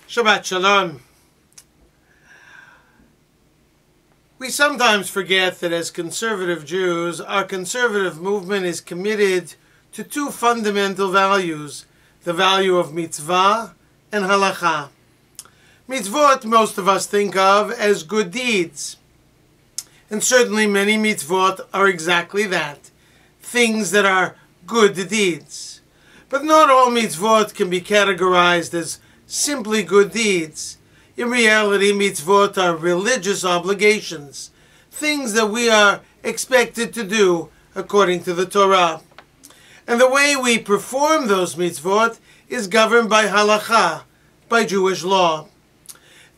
Shabbat Shalom. We sometimes forget that as conservative Jews, our conservative movement is committed to two fundamental values, the value of mitzvah and halakha. Mitzvot most of us think of as good deeds. And certainly many mitzvot are exactly that, things that are good deeds. But not all mitzvot can be categorized as simply good deeds. In reality, mitzvot are religious obligations, things that we are expected to do according to the Torah. And the way we perform those mitzvot is governed by halakha, by Jewish law.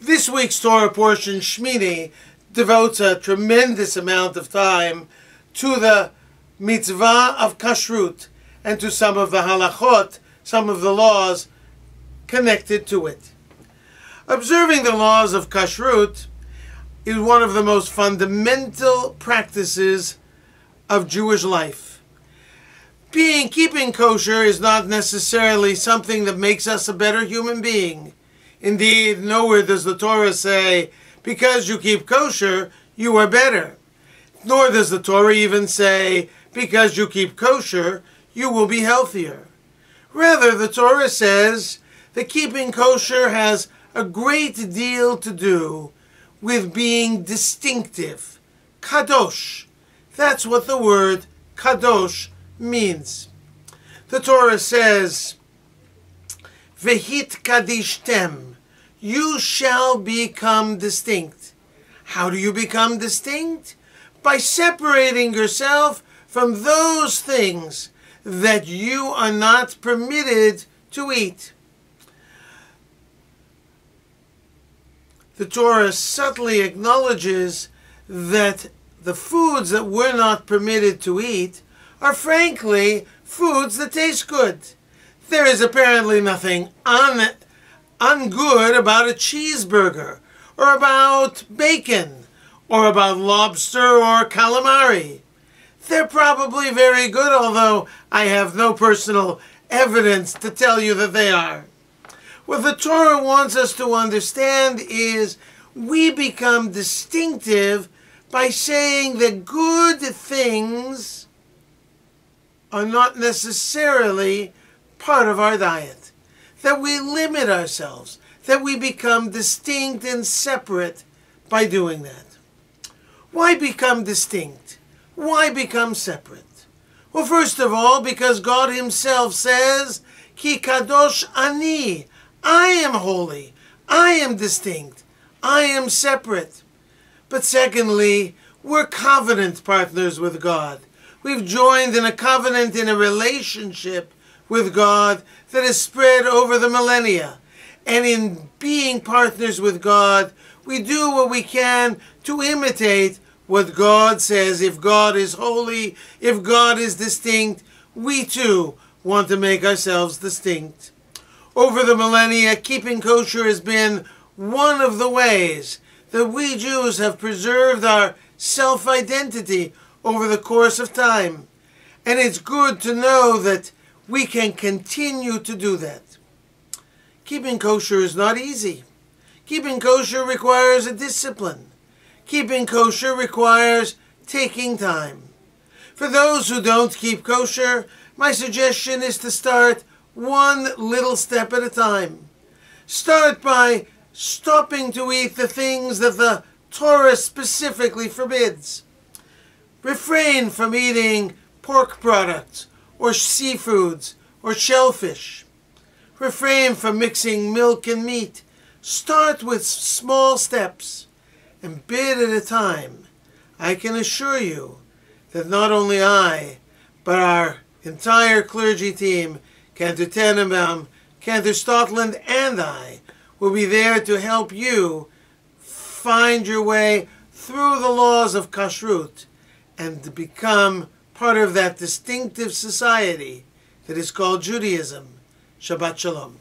This week's Torah portion, Shemini, devotes a tremendous amount of time to the mitzvah of kashrut and to some of the halachot, some of the laws connected to it. Observing the laws of kashrut is one of the most fundamental practices of Jewish life. Keeping kosher is not necessarily something that makes us a better human being. Indeed, nowhere does the Torah say, because you keep kosher, you are better. Nor does the Torah even say, because you keep kosher, you will be healthier. Rather, the Torah says that keeping kosher has a great deal to do with being distinctive. Kadosh. That's what the word kadosh means. The Torah says, Vehit kadishtem. You shall become distinct. How do you become distinct? By separating yourself from those things that you are not permitted to eat. The Torah subtly acknowledges that the foods that we're not permitted to eat are frankly foods that taste good. There is apparently nothing ungood about a cheeseburger, or about bacon, or about lobster or calamari. They're probably very good, although I have no personal evidence to tell you that they are. What the Torah wants us to understand is we become distinctive by saying that good things are not necessarily part of our diet, that we limit ourselves, that we become distinct and separate by doing that. Why become distinct? Why become separate? Well, first of all, because God himself says, Ki kadosh ani, I am holy, I am distinct, I am separate. But secondly, we're covenant partners with God. We've joined in a covenant, in a relationship with God that is spread over the millennia. And in being partners with God, we do what we can to imitate what God says. If God is holy, if God is distinct, we too want to make ourselves distinct. Over the millennia, keeping kosher has been one of the ways that we Jews have preserved our self-identity over the course of time. And it's good to know that we can continue to do that. Keeping kosher is not easy. Keeping kosher requires a discipline. Keeping kosher requires taking time. For those who don't keep kosher, my suggestion is to start one little step at a time. Start by stopping to eat the things that the Torah specifically forbids. Refrain from eating pork products, or seafoods, or shellfish. Refrain from mixing milk and meat. Start with small steps, and bit at a time. I can assure you that not only I, but our entire clergy team, Cantor Tannenbaum, Cantor Stotland, and I will be there to help you find your way through the laws of kashrut and to become part of that distinctive society that is called Judaism. Shabbat Shalom.